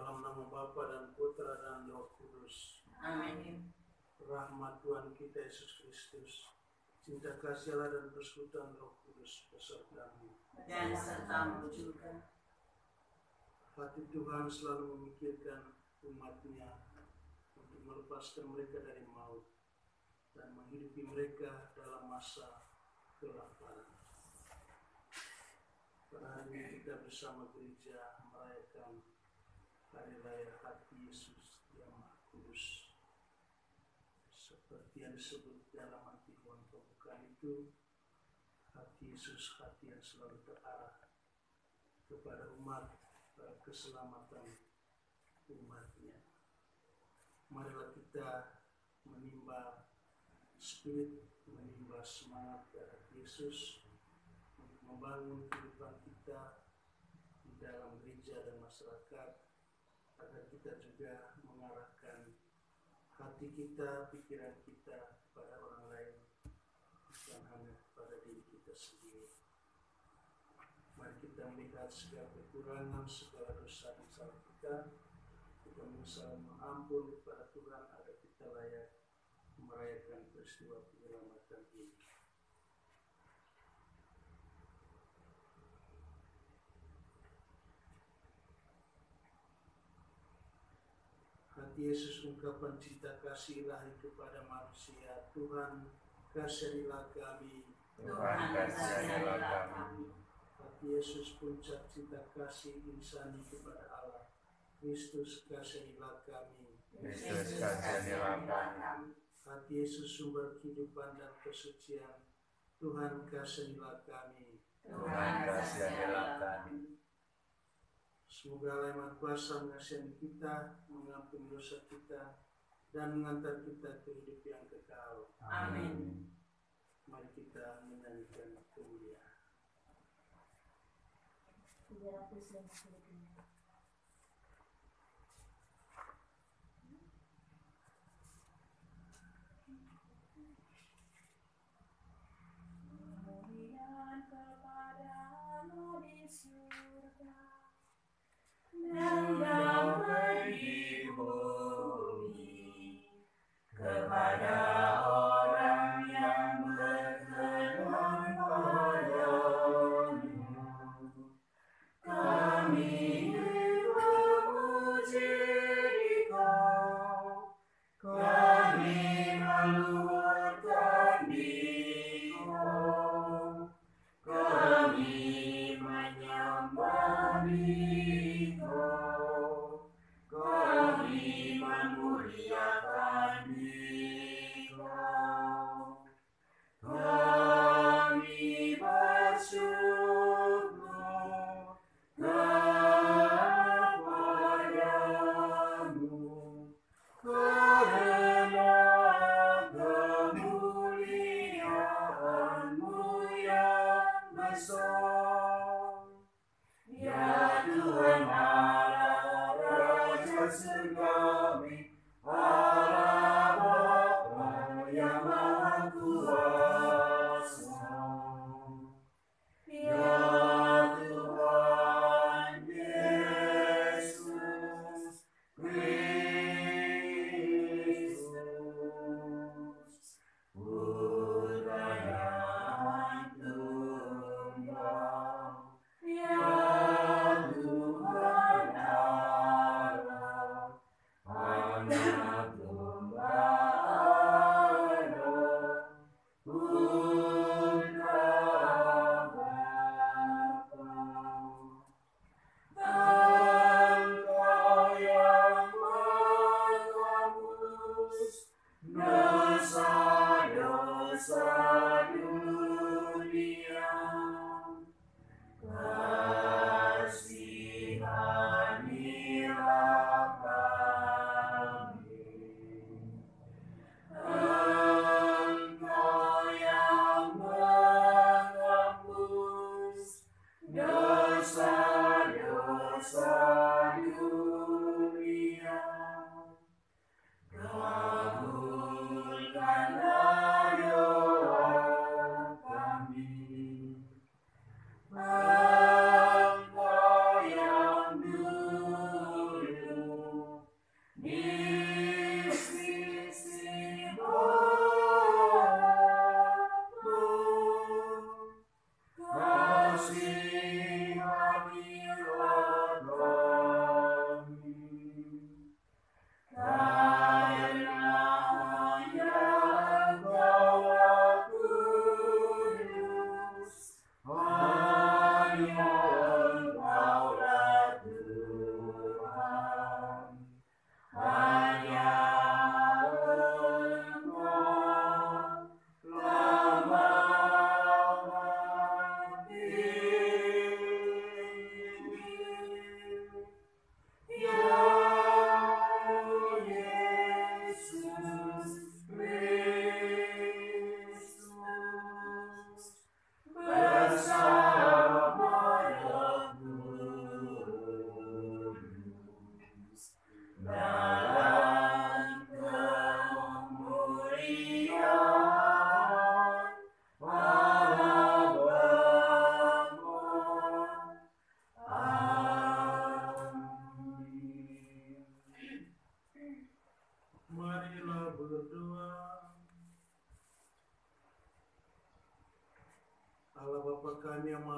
Dalam nama Bapa dan Putra dan Roh Kudus. Amin. Rahmat Tuhan kita Yesus Kristus, cinta kasih Allah dan persekutuan Roh Kudus besertamu. Dan sertamu juga. Hati Tuhan selalu memikirkan umatnya untuk melepaskan mereka dari maut dan menghidupi mereka dalam masa kelaparan. Pada hari ini kita bersama gereja merayakan Hari Raya Hati Yesus yang Maha Kudus. Seperti yang disebut dalam antiphon pembukaan itu, hati Yesus, hati yang selalu terarah kepada umat, keselamatan umatnya. Marilah kita menimba spirit, menimba semangat dari Yesus untuk membangun kehidupan kita di dalam gereja dan masyarakat, agar kita juga mengarahkan hati kita, pikiran kita kepada orang lain, bukan hanya kepada diri kita sendiri. Mari kita melihat segala kekurangan, segala dosa dan salah kita menyesal mengampun kepada Tuhan agar kita layak merayakan peristiwa penyelamatan ini. Hati Yesus, ungkapan cinta kasih ilahi kepada manusia. Tuhan, kasihanilah kami. Tuhan, kasihanilah kami. Hati Yesus, puncak cinta kasih insani kepada Allah. Kristus, kasihanilah kami. Kristus, kasihanilah kami. Hati Yesus, sumber kehidupan dan kesucian. Tuhan, kasihanilah kami. Tuhan, kasihanilah kami. Semoga Allah yang Maha Kuasa mengasihi kita, mengampuni dosa kita, dan mengantar kita ke hidup yang kekal. Amin. Mari kita menyanyikan kemuliaan. 352. Kemuliaan kepada-Mu di surga dan damai di bumi kepada orang yang berkenan padamu. Kami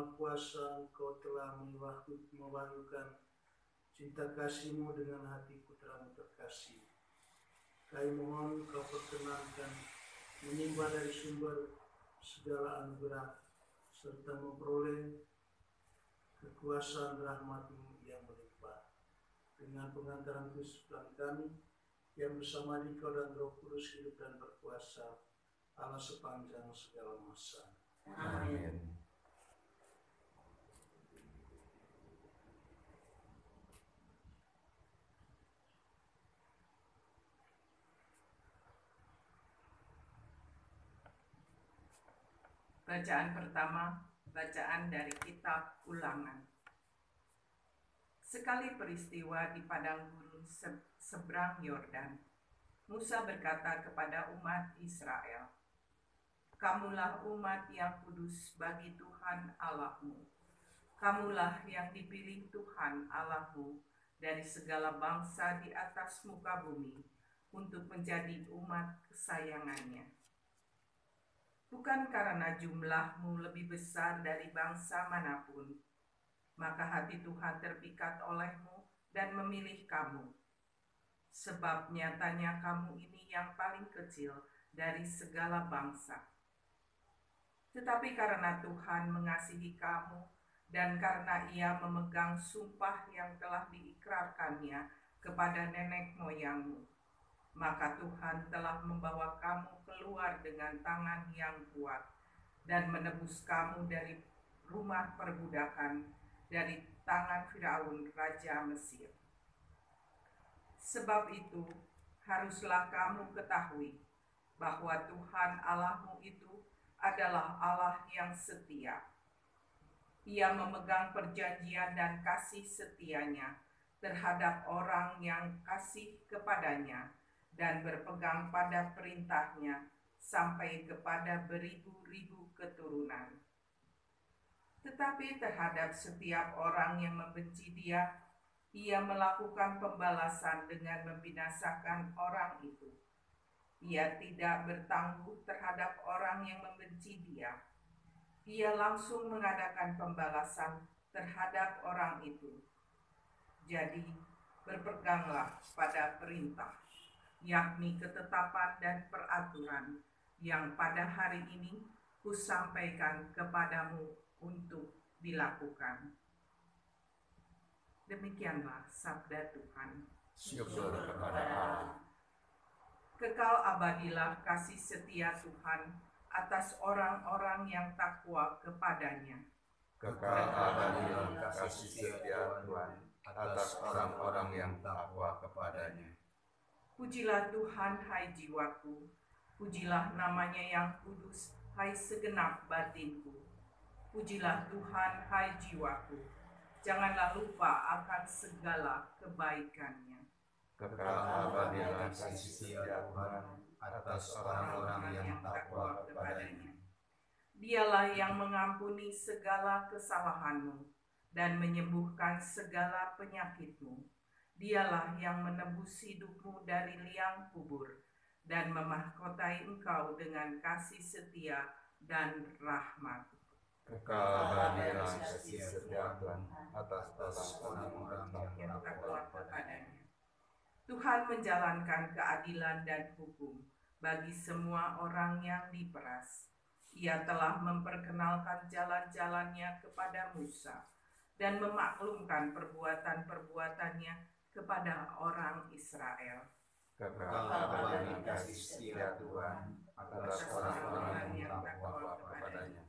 Maha Kuasa, Engkau telah mewahyukan cinta kasih-Mu dengan hati putra-Mu terkasih. Kami mohon Kau perkenankan menimba dari sumber segala anugerah serta memperoleh kekuasaan rahmat-Mu yang melimpah. Dengan pengantaran Kristus Tuhan kami, yang bersama Dikau dan Roh Kudus hidup dan berkuasa Allah sepanjang segala masa. Amin. Bacaan pertama, bacaan dari kitab Ulangan. Sekali peristiwa di padang gurun seberang Yordan, Musa berkata kepada umat Israel, "Kamulah umat yang kudus bagi Tuhan Allahmu. Kamulah yang dipilih Tuhan Allahmu dari segala bangsa di atas muka bumi untuk menjadi umat kesayangannya. Bukan karena jumlahmu lebih besar dari bangsa manapun, maka hati Tuhan terpikat olehmu dan memilih kamu. Sebab nyatanya kamu ini yang paling kecil dari segala bangsa. Tetapi karena Tuhan mengasihi kamu dan karena Ia memegang sumpah yang telah diikrarkannya kepada nenek moyangmu, maka Tuhan telah membawa kamu keluar dengan tangan yang kuat dan menebus kamu dari rumah perbudakan, dari tangan Firaun Raja Mesir. Sebab itu, haruslah kamu ketahui bahwa Tuhan Allahmu itu adalah Allah yang setia. Ia memegang perjanjian dan kasih setianya terhadap orang yang kasih kepadanya dan berpegang pada perintahnya sampai kepada beribu-ribu keturunan. Tetapi terhadap setiap orang yang membenci Dia, Ia melakukan pembalasan dengan membinasakan orang itu. Ia tidak bertangguh terhadap orang yang membenci Dia. Ia langsung mengadakan pembalasan terhadap orang itu. Jadi, berpeganglah pada perintah, yakni ketetapan dan peraturan yang pada hari ini kusampaikan kepadamu untuk dilakukan. Demikianlah sabda Tuhan. Syukur kepada Allah. Kekal abadilah kasih setia Tuhan atas orang-orang yang takwa kepadanya. Kekal abadilah kasih setia Tuhan atas orang-orang yang takwa kepadanya. Pujilah Tuhan, hai jiwaku. Pujilah namanya yang kudus, hai segenap batinku. Pujilah Tuhan, hai jiwaku. Janganlah lupa akan segala kebaikannya. Kekal abadilah kasih setia Tuhan atas orang-orang yang takwa kepadanya. Dialah yang mengampuni segala kesalahanmu dan menyembuhkan segala penyakitmu. Dialah yang menebus hidupmu dari liang kubur dan memahkotai engkau dengan kasih setia dan rahmat. Kekal abadilah kasih setia Tuhan atas orang-orang yang takwa kepadanya. Tuhan menjalankan keadilan dan hukum bagi semua orang yang diperas. Ia telah memperkenalkan jalan-jalannya kepada Musa dan memaklumkan perbuatan-perbuatannya kepada orang Israel. Kekal abadilah kasih setia Tuhan atas orang-orang yang takwa kepadanya.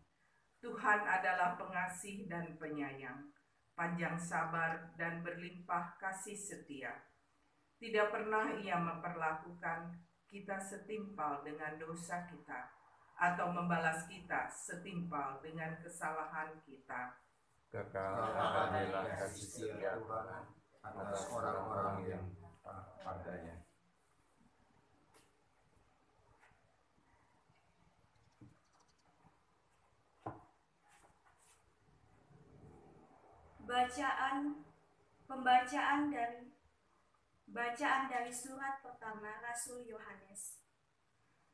Tuhan adalah pengasih dan penyayang, panjang sabar dan berlimpah kasih setia. Tidak pernah Ia memperlakukan kita setimpal dengan dosa kita, atau membalas kita setimpal dengan kesalahan kita. Kekal abadilah kasih setia Tuhan atas orang-orang yang takwa kepadanya. Bacaan dari surat pertama Rasul Yohanes.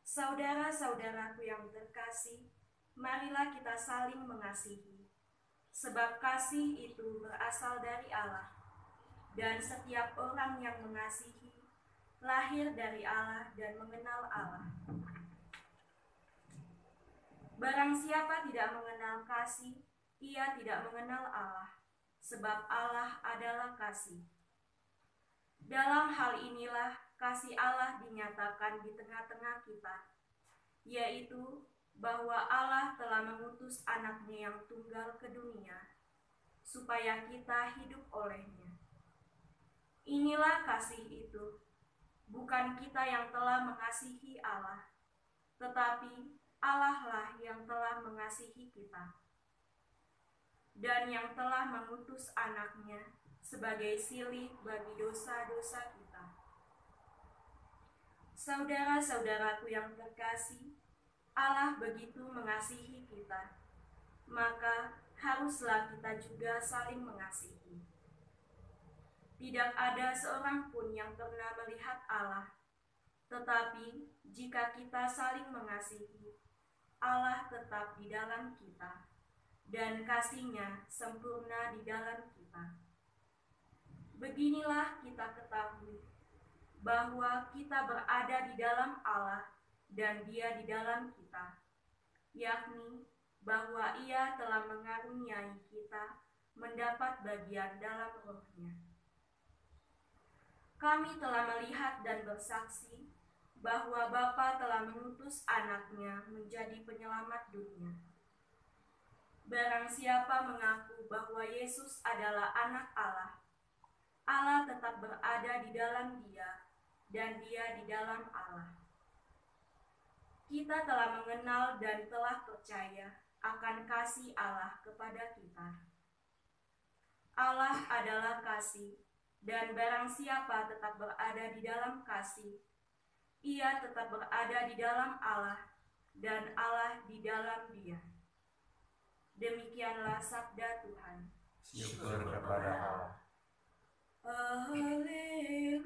Saudara-saudaraku yang terkasih, marilah kita saling mengasihi. sebab kasih itu berasal dari Allah, dan setiap orang yang mengasihi lahir dari Allah dan mengenal Allah. Barang siapa tidak mengenal kasih, ia tidak mengenal Allah, sebab Allah adalah kasih. Dalam hal inilah kasih Allah dinyatakan di tengah-tengah kita, yaitu bahwa Allah telah mengutus anaknya yang tunggal ke dunia, supaya kita hidup olehnya. Inilah kasih itu, bukan kita yang telah mengasihi Allah, tetapi Allah lah yang telah mengasihi kita, dan yang telah mengutus anaknya sebagai silih bagi dosa-dosa kita. Saudara-saudaraku yang terkasih, Allah begitu mengasihi kita, maka haruslah kita juga saling mengasihi. Tidak ada seorang pun yang pernah melihat Allah, tetapi jika kita saling mengasihi, Allah tetap di dalam kita, dan kasih-Nya sempurna di dalam kita. Beginilah kita ketahui bahwa kita berada di dalam Allah dan Dia di dalam kita, yakni bahwa Ia telah mengaruniai kita mendapat bagian dalam Roh-Nya. Kami telah melihat dan bersaksi bahwa Bapa telah mengutus Anak-Nya menjadi penyelamat dunia. Barang siapa mengaku bahwa Yesus adalah Anak Allah, Allah tetap berada di dalam Dia dan Dia di dalam Allah. Kita telah mengenal dan telah percaya akan kasih Allah kepada kita. Allah adalah kasih, dan barang siapa tetap berada di dalam kasih, ia tetap berada di dalam Allah, dan Allah di dalam Dia. Demikianlah sabda Tuhan. Syukur kepada Allah. Haleluya,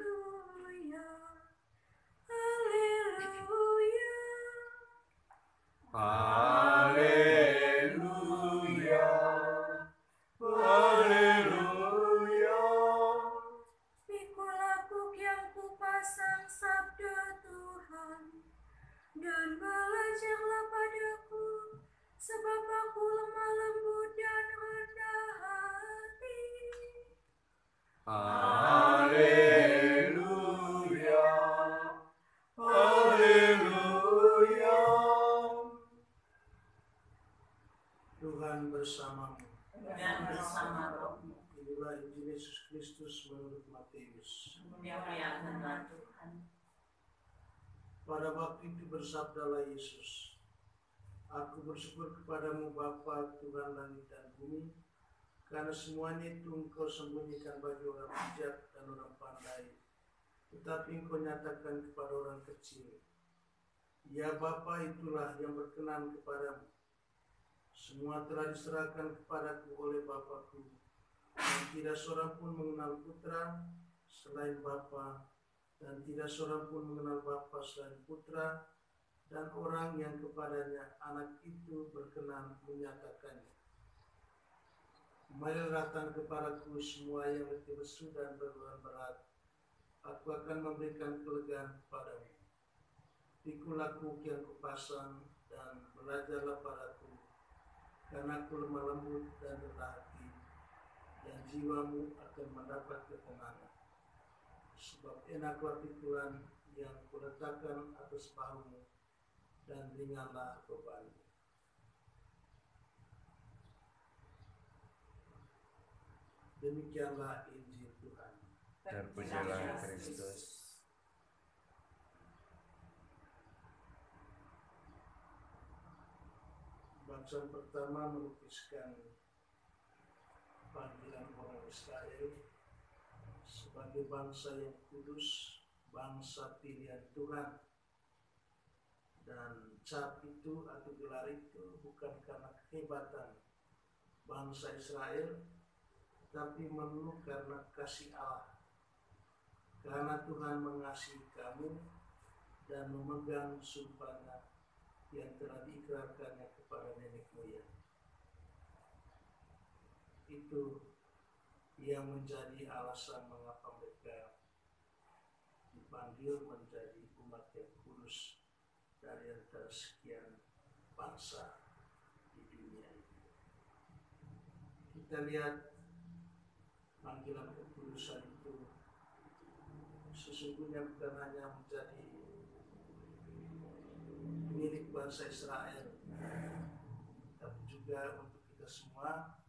haleluya. Haleluya. Haleluya. Pikul aku yang kupasang sabda Tuhan, dan belajarlah padaku, sebab aku lemah lembut dan rendah hati. Haleluya. Haleluya. Tuhan bersamamu. Dan bersama rohmu. Inilah Injil Yesus Kristus menurut Matius. Muliakanlah Tuhan. Pada waktu itu bersabdalah Yesus, Aku bersyukur kepadamu Bapa, Tuhan langit dan bumi, karena semuanya itu Engkau sembunyikan bagi orang bijak dan orang pandai, tetapi Engkau nyatakan kepada orang kecil. Ya Bapa, itulah yang berkenan kepadamu. Semua telah diserahkan kepadaku oleh Bapa-Ku, dan tidak seorang pun mengenal Putra selain Bapa, dan tidak seorang pun mengenal Bapa selain Putra, dan orang yang kepadanya Anak itu berkenan menyatakannya. Marilah datang kepadaku semua yang letih lesu dan berbeban berat, aku akan memberikan kelegaan kepadamu. Pikul aku yang kupasang dan belajarlah padaku, karena aku lemah lembut dan rendah hati, dan jiwamu akan mendapat ketenangan. Sebab enaklah pikulan yang kuletakkan atas bahumu, dan ringanlah bebanmu. Demikianlah Injil Tuhan. Terpujilah Kristus. Bacaan pertama melukiskan panggilan orang Israel sebagai bangsa yang kudus, bangsa pilihan Tuhan. Dan cap itu atau gelar itu bukan karena kehebatan bangsa Israel, tapi melulu karena kasih Allah. Karena Tuhan mengasihi kamu dan memegang sumpahnya yang telah diikrarkannya kepada nenek moyang. itu yang menjadi alasan mengapa mereka dipanggil menjadi umat yang kudus dari antara sekian bangsa di dunia ini. Kita lihat panggilan kekudusan itu sesungguhnya bukan hanya menjadi milik bangsa Israel, tapi juga untuk kita semua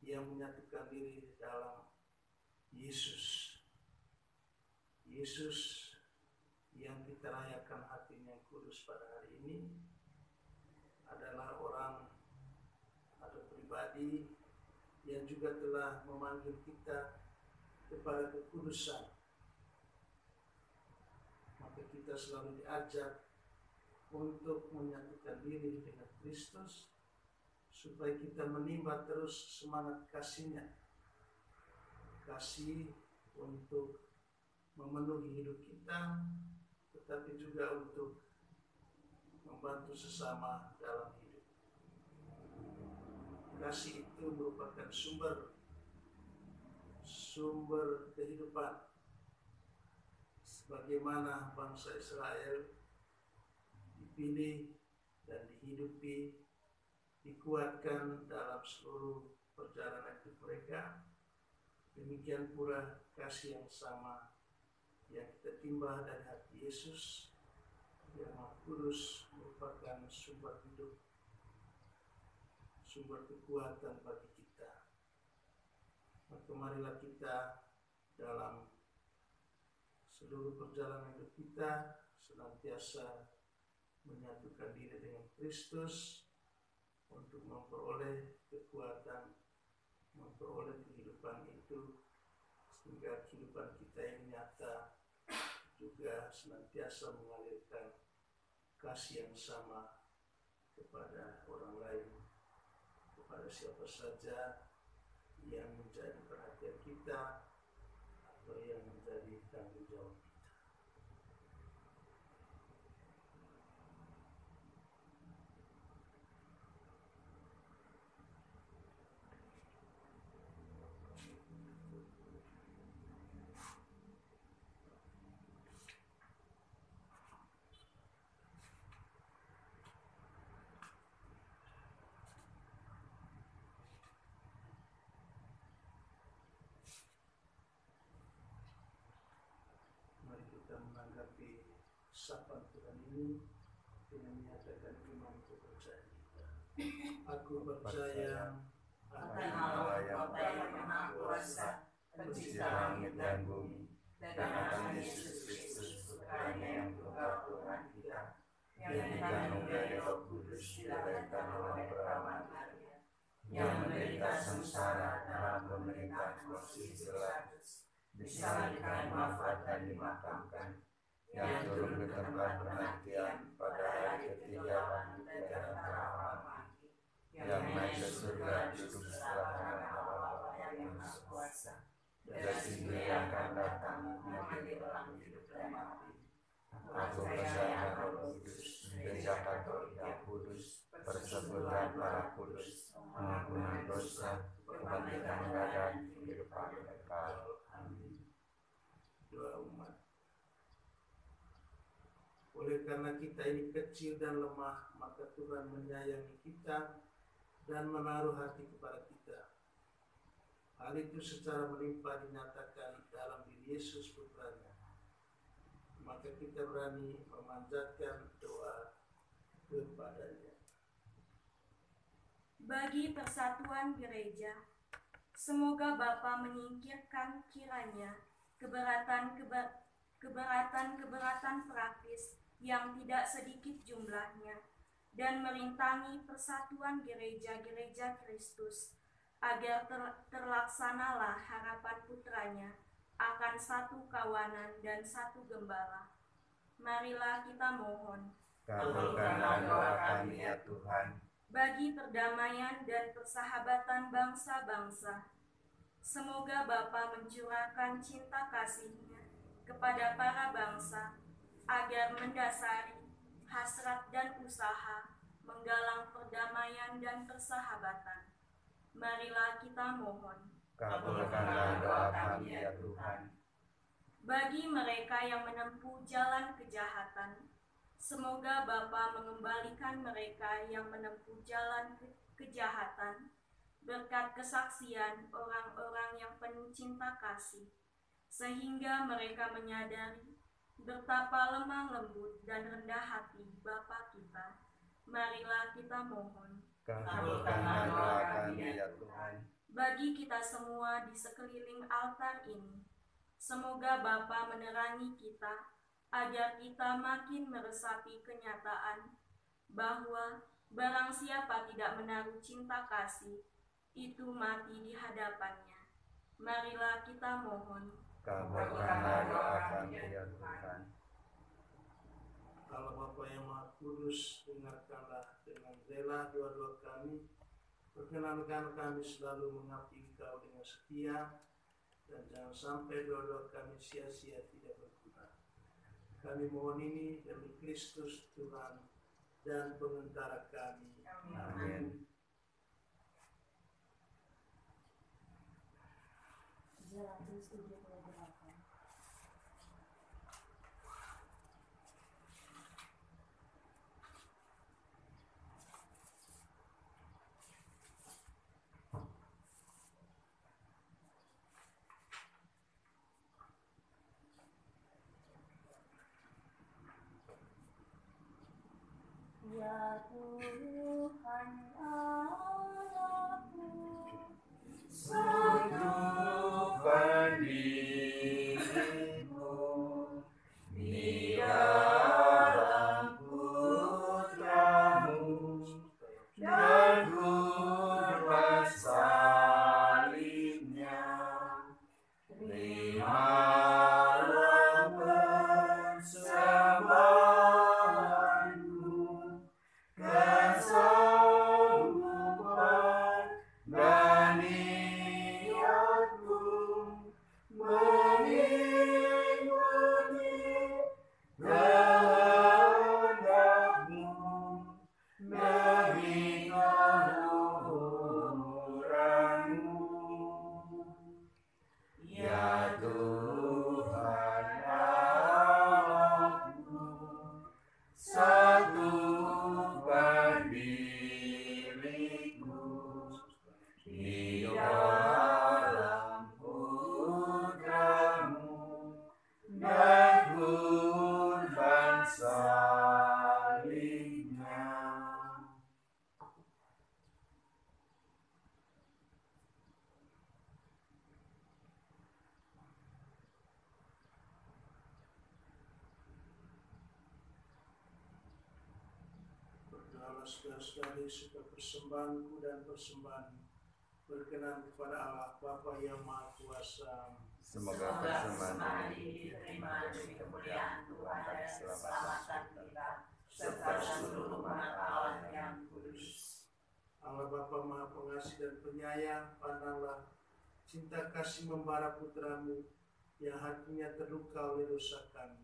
yang menyatukan diri dalam Yesus. Yesus yang kita rayakan hatinya yang kudus pada hari ini adalah orang atau pribadi yang juga telah memanggil kita kepada kekudusan. Maka kita selalu diajak untuk menyatukan diri dengan Kristus supaya kita menimba terus semangat kasih-Nya. Kasih untuk memenuhi hidup kita, tetapi juga untuk membantu sesama dalam hidup. Kasih itu merupakan sumber kehidupan. Sebagaimana bangsa Israel dipilih dan dihidupi, dikuatkan dalam seluruh perjalanan hidup mereka, demikian pula kasih yang sama yang kita timba dari hati Yesus yang Maha Kudus merupakan sumber hidup, sumber kekuatan bagi kita. Maka marilah kita dalam seluruh perjalanan hidup kita senantiasa menyatukan diri dengan Kristus untuk memperoleh kekuatan, memperoleh kehidupan itu, sehingga kehidupan kita yang nyata juga senantiasa mengalirkan kasih yang sama kepada orang lain, kepada siapa saja yang menjadi perhatian kita atau yang menjadi tanggung jawab kita. Mari kita menanggapi sapaan Tuhan ini dengan menyatakan iman kepercayaan kita. Aku percaya akan Allah Bapa yang Maha Kuasa, Pencipta langit dan bumi, dan akan Yesus Kristus, Putranya yang tunggal Tuhan kita, yang dikandung dari Roh Kudus, dilahirkan oleh perawan Maria, yang menderita sengsara dalam pemerintahan Pontius Pilatus, disalibkan, wafat dan dimakamkan, yang turun ke tempat penantian pada hari ketiga bangkit dari antara orang mati, yang naik ke surga duduk sebelah kanan Allah yang Maha Kuasa, dari situ yang akan datang mengadili orang hidup dan mati. Aku percaya Roh Kudus, Gereja Katolik yang kudus, persekutuan para kudus, pengampunan dosa, kebangkitan badan, kehidupan kekal. Amin. doa umat. Oleh karena kita ini kecil dan lemah, maka Tuhan menyayangi kita dan menaruh hati kepada kita. Hal itu secara melimpah dinyatakan dalam diri Yesus Putranya. Maka kita berani memanjatkan doa kepadanya. Bagi persatuan gereja, semoga Bapa menyingkirkan kiranya keberatan praktis yang tidak sedikit jumlahnya, dan merintangi persatuan gereja-gereja Kristus, agar terlaksanalah harapan putranya akan satu kawanan dan satu gembala. Marilah kita mohon. Kabulkanlah doa kami ya Tuhan. Bagi perdamaian dan persahabatan bangsa-bangsa, semoga Bapa mencurahkan cinta kasih-Nya kepada para bangsa, agar mendasari hasrat dan usaha menggalang perdamaian dan persahabatan. Marilah kita mohon. Kabulkanlah doa kami ya Tuhan. Bagi mereka yang menempuh jalan kejahatan, semoga Bapa mengembalikan mereka yang menempuh jalan kejahatan berkat kesaksian orang-orang yang penuh cinta kasih, sehingga mereka menyadari betapa lemah lembut dan rendah hati Bapa kita. Marilah kita mohon. Kabulkanlah doa kami ya Tuhan. Bagi kita semua di sekeliling altar ini, semoga Bapa menerangi kita, agar kita makin meresapi kenyataan bahwa barang siapa tidak menaruh cinta kasih, itu mati di hadapannya. Marilah kita mohon. Kabulkanlah doa kami ya Tuhan. Allah Bapa yang Maha Kudus, dengarkanlah dengan rela doa-doa kami. Perkenankan kami selalu mengabdi Engkau dengan setia, dan jangan sampai doa-doa kami sia-sia tidak berguna. Kami mohon ini demi Kristus Tuhan dan pengantara kami. Amin. Ya Tuhan Allahku, Satukan diriku di dalam Putramu dan kurban salibnya. Terimalah persembahanku, kesanggupan dan niatku mengikuti kehendak-Mu demi keluhuran-Mu. Ya Tuhan Allahku, satukan diriku di dalam Putramu dan kurban salibnya. Berdoalah saudara-saudari supaya persembahanku dan persembahan berkenan kepada Allah Bapa yang Maha Kuasa. Semoga persembahan ini diterima demi kemuliaan Tuhan dan keselamatan kita, serta seluruh umat Allah yang kudus. Allah Bapa Maha Pengasih dan Penyayang, pandanglah cinta kasih membara Putramu yang hatinya terluka oleh dosa kami.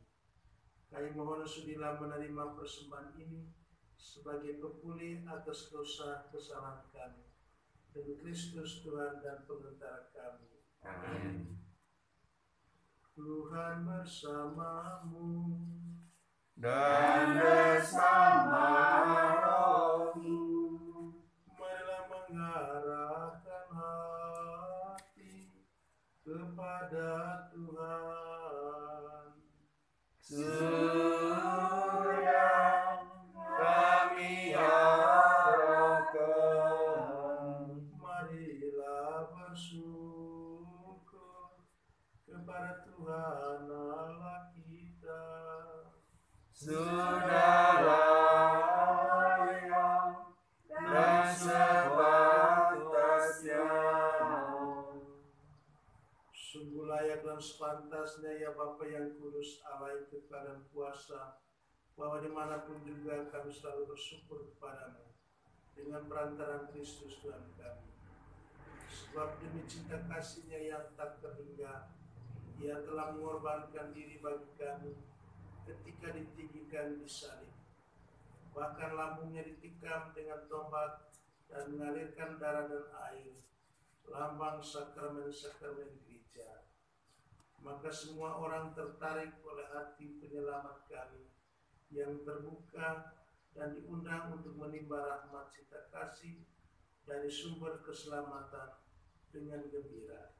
Kami mohon sudilah menerima persembahan ini sebagai pepulih atas dosa kesalahan kami. Demi Kristus Tuhan dan pengantara kami. Amin. Tuhan bersamamu. Dan bersama rohmu, Marilah mengarahkan hati kepada Tuhan. sudah kami harapkan. Marilah bersyukur kepada Tuhan Allah kita. Sudah layak dan sepantasnya. Sungguh layak dan sepantasnya ya Bapa yang kudus, Allah yang kekal dan kuasa, bahwa dimanapun juga kami selalu bersyukur kepadamu dengan perantaraan Kristus Tuhan kami. Sebab demi cinta kasih-Nya yang tak terhingga, Ia telah mengorbankan diri bagi kami ketika ditinggikan di salib. Bahkan lambungnya ditikam dengan tombak dan mengalirkan darah dan air, lambang sakramen-sakramen gereja. Maka semua orang tertarik oleh hati penyelamat kami yang terbuka dan diundang untuk menimba rahmat cinta kasih dari sumber keselamatan dengan gembira.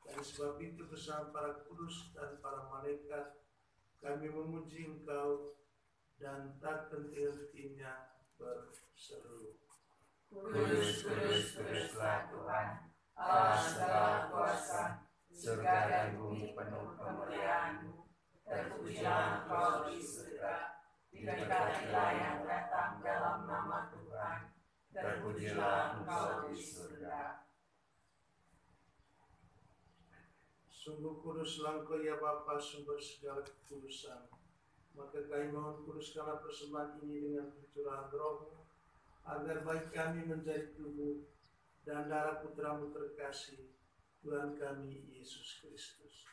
Dan sebab itu bersama para kudus dan para malaikat kami memuji Engkau dan tak henti-hentinya berseru. Kudus, kudus, kuduslah Tuhan, Allah segala kuasa, surga dan bumi penuh kemuliaan-Mu. Terpujilah Engkau di surga, diberkatilah yang datang dalam nama Tuhan. Terpujilah Engkau di surga. Sungguh kuduslah Engkau ya Bapa, sumber segala kekudusan. Maka kami mohon kuduskanlah persembahan ini dengan pencurahan Roh-Mu, agar baik kami menjadi tubuh dan darah Putra-Mu terkasih, Tuhan kami Yesus Kristus.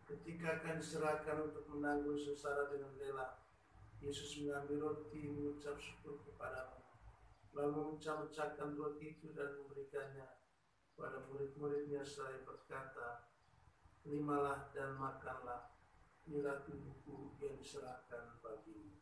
Ketika akan diserahkan untuk menanggung sengsara dengan rela, Yesus mengambil roti, mengucap syukur kepadamu, lalu memecah-mecahkan roti itu dan memberikannya pada murid-muridnya seraya berkata, "Terimalah dan makanlah, inilah tubuhku yang diserahkan bagimu."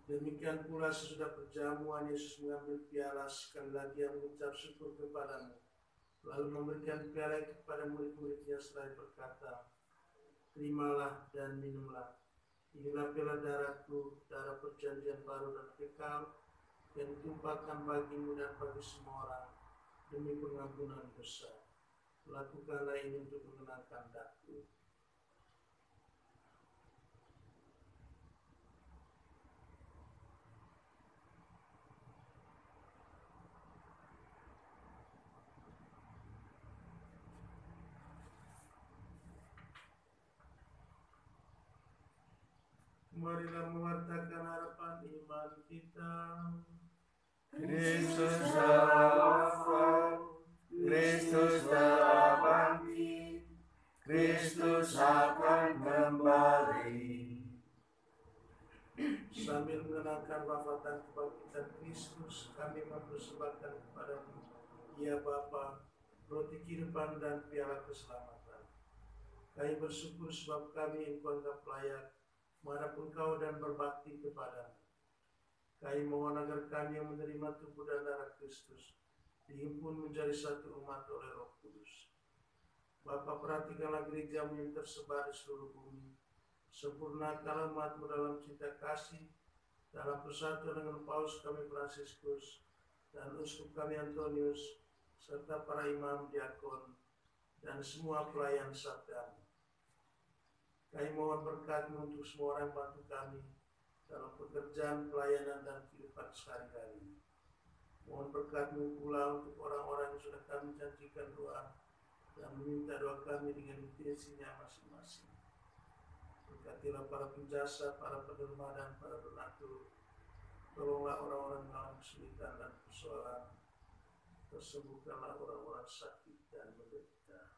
Demikian pula sesudah perjamuan Yesus mengambil piala, sekali lagi yang mengucap syukur kepadamu, lalu memberikan piala kepada murid-muridnya seraya berkata, "Terimalah dan minumlah, inilah piala darahku, darah perjanjian baru dan kekal, yang ditumpahkan bagimu dan bagi semua orang demi pengampunan dosa. Lakukanlah ini untuk mengenangkan daku." Marilah mewartakan harapan iman kita. Kristus telah wafat, Kristus telah bangkit, Kristus akan kembali. Sambil mengenangkan wafat dan kebangkitan Kristus, kami mempersembahkan kepadamu, ya Bapa, roti kehidupan dan piala keselamatan. Kami bersyukur sebab kami Engkau anggap layak menghadap Engkau dan berbakti kepadamu. Kami mohon agar kami yang menerima tubuh dan darah Kristus dihimpun menjadi satu umat oleh Roh Kudus. Bapa, perhatikanlah gereja-Mu yang tersebar di seluruh bumi. Sempurnakanlah umat-Mu dalam cinta kasih, dalam persatuan dengan Paus kami Fransiskus dan uskup kami Antonius, serta para imam, diakon, dan semua pelayan sabda-Mu. Kami mohon berkat-Mu untuk semua orang bantu kami dalam pekerjaan, pelayanan, dan kehidupan sehari-hari. Mohon berkat-Mu pula untuk orang-orang yang sudah kami janjikan doa dan meminta doa kami dengan intensinya masing-masing. Berkatilah para penjasa, para penerima, dan para donatur. Tolonglah orang-orang dalam kesulitan dan persoalan. Tersembuhkanlah orang-orang sakit dan menderita.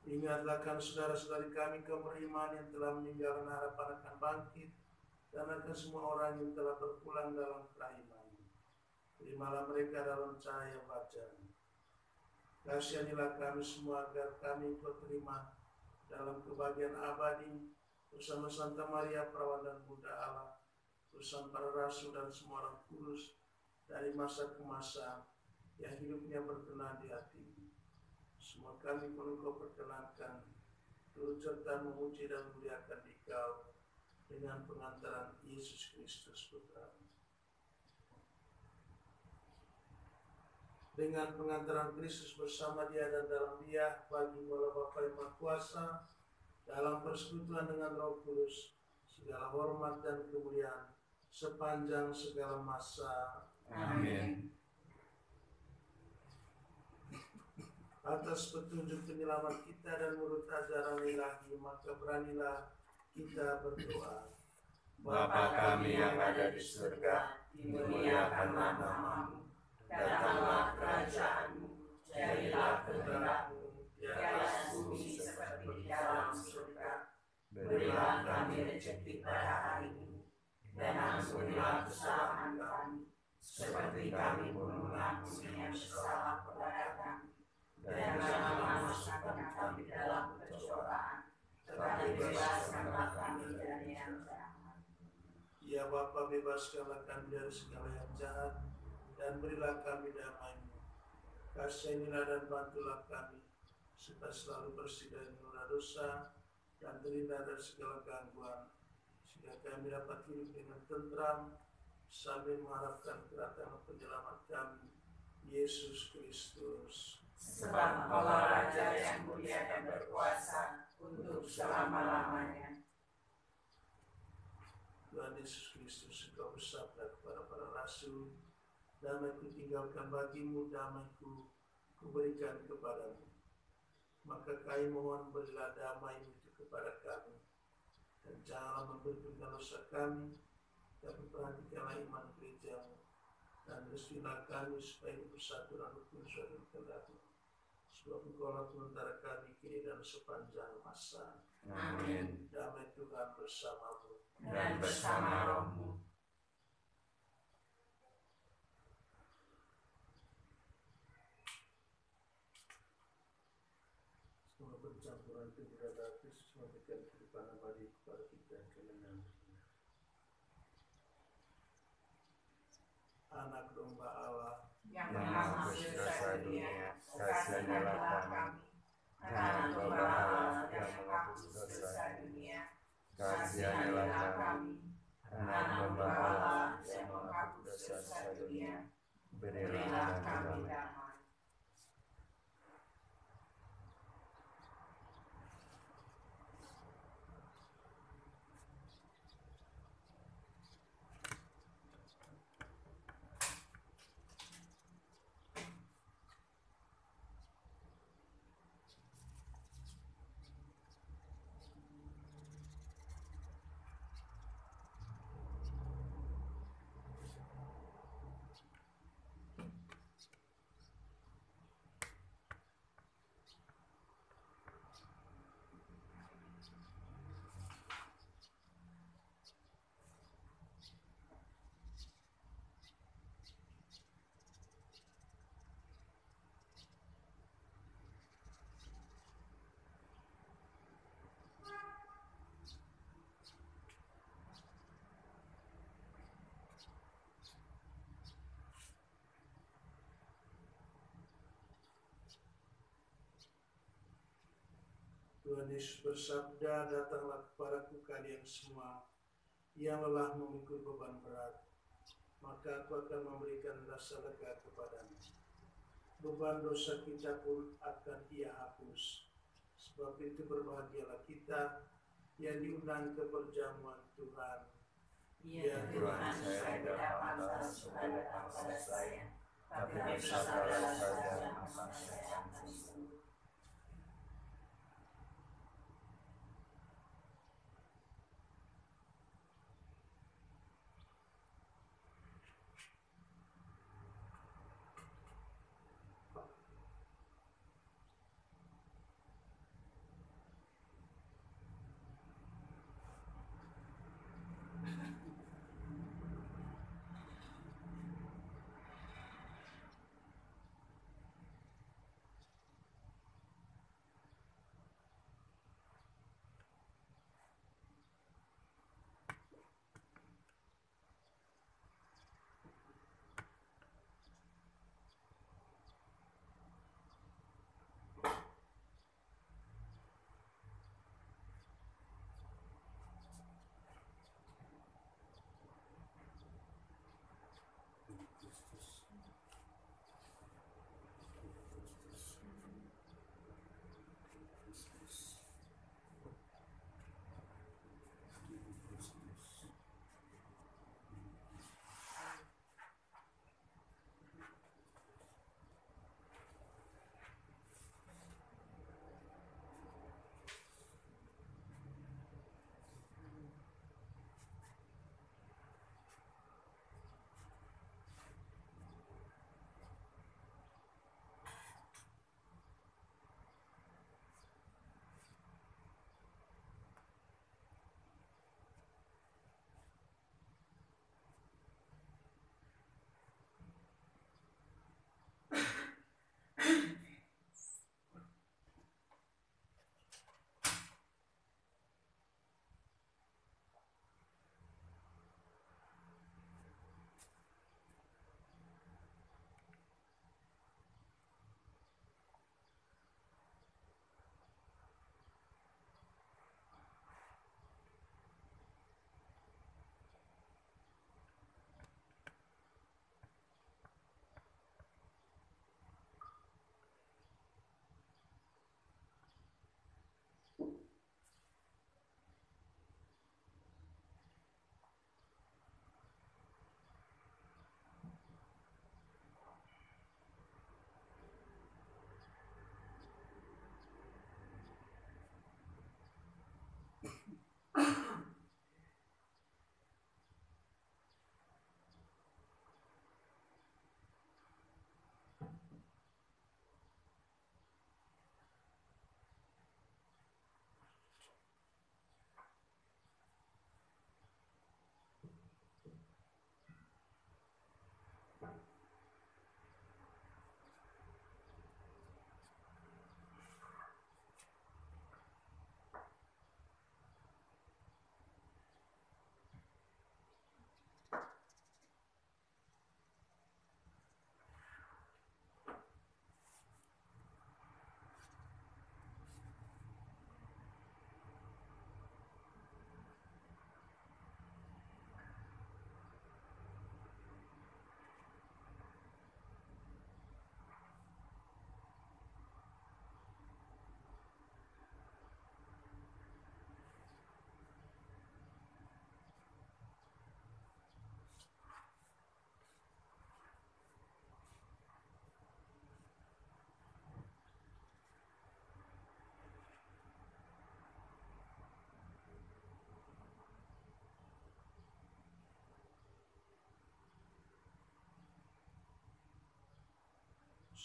Ingatlah kan saudara-saudari kami kaum beriman yang telah meninggal dan harapan akan bangkit, dan akan semua orang yang telah berpulang dalam keimanan. Terimalah mereka dalam cahaya wajah-Mu. Kasihanilah kami semua agar kami Engkau terima dalam kebahagiaan abadi bersama Santa Maria Perawan dan Bunda Allah, bersama para rasul dan semua orang kudus dari masa ke masa yang hidupnya berkenan di hati-Mu. Semua kami pun Engkau perkenankan, turut serta memuji dan memuliakan Dikau dengan pengantaran Yesus Kristus Putra-Mu. Dengan pengantaran Kristus bersama Dia dan dalam Dia, bagi Allah Bapa yang Maha Kuasa, dalam persekutuan dengan Roh Kudus, segala hormat dan kemuliaan sepanjang segala masa. Amin. atas petunjuk penyelamat kita dan menurut ajaran ilahi, maka beranilah kita berdoa. Bapa kami yang ada di surga, dimuliakanlah namamu, datanglah kerajaanmu, jadilah kehendakmu di atas bumi seperti di dalam surga. Berilah kami rezeki pada hari ini, dan ampunilah kesalahan kami, seperti kami pun mengampuni yang bersalah kepada kami. Dan janganlah masukkan kami dalam pencobaan, tetapi bebaskanlah kami dari yang jahat. Ya Bapa, bebaskanlah kami dari segala yang jahat, dan berilah kami damai-Mu. Kasihanilah dan bantulah kami, supaya selalu bersih dari noda dosa, dan terhindar dari segala gangguan, sehingga kami dapat hidup dengan tentram, sambil mengharapkan kedatangan penyelamat kami, Yesus Kristus. Sebab Allah Raja yang mulia dan berkuasa untuk selama-lamanya. Tuhan Yesus Kristus, Engkau bersabda kepada para rasul, damai-Ku tinggalkan bagimu, damai-Ku kuberikan kepadamu. Maka kami mohon, berilah damai itu kepada kami, dan janganlah memperhitungkan dosa kami, tapi perhatikanlah iman gerejamu, dan restuilah kami supaya bersatu dan rukun suatu kehendak-Mu. Sebab Engkaulah sementara kami kini dan sepanjang masa. Amin. Damai Tuhan bersamamu. Dan bersama rohmu. Semua pencampuran tubuh darah Kristus memberikan kehidupan abadi kepada kita dengan Anak domba Allah Yang Yang menghapus menghapus dosa dosa dunia, dunia, kasihanilah kasihanilah kami. kami. Anak domba Anak Allah domba yang Allah menghapus yang dosa menghapus dunia, kasihanilah kasihanilah kami. kami. Anak domba Allah yang menghapus dosa dunia, berilah Berilah kami kami damai. damai. Tuhan Yesus bersabda, datanglah kepadaku kalian semua yang lelah memikul beban berat, maka Aku akan memberikan rasa lega kepadamu. Beban dosa kita pun akan Ia hapus. Sebab itu berbahagialah kita yang diundang ke perjamuan Tuhan. Ya Tuhan, saya tidak pantas Tuhan datang pada saya, tapi bersabdalah saja maka saya akan sembuh.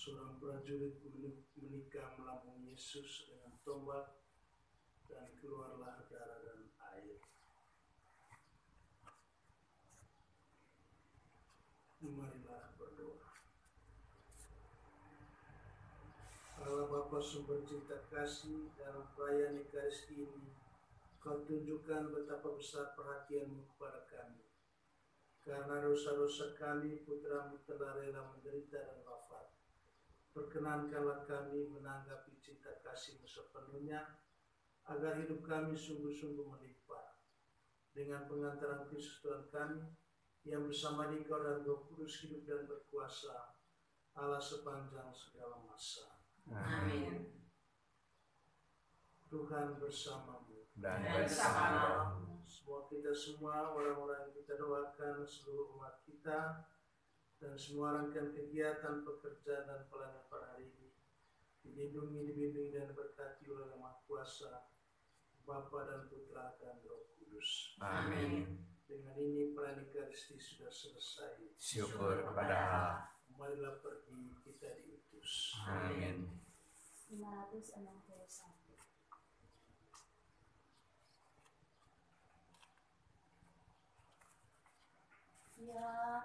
Seorang prajurit menikam lambung Yesus dengan tombak, dan keluarlah darah dan air. Marilah berdoa. Allah Bapa sumber cinta kasih, dalam perayaan Ekaristi ini Kau tunjukkan betapa besar perhatian-Mu kepada kami. Karena dosa-dosa kami, Putra-Mu telah rela menderita dan wafat. Perkenankanlah kami menanggapi cinta kasih-Mu sepenuhnya, agar hidup kami sungguh-sungguh melimpah. Dengan pengantaran Kristus Tuhan kami, yang bersama Dikau dan Roh Kudus hidup dan berkuasa, Allah sepanjang segala masa. Amin. Tuhan bersamamu. Dan bersama Semua kita semua, orang-orang yang kita doakan, seluruh umat kita, dan semua rangkaian kegiatan, pekerjaan, dan pelayanan pada hari ini, dilindungi, dibimbing, dan berkati oleh Yang Maha Kuasa, Bapa dan Putra dan Roh Kudus. Amin. Dengan ini perayaan Ekaristi sudah selesai. Syukur kepada Allah. Marilah pergi, kita diutus. Amin. 561. Ya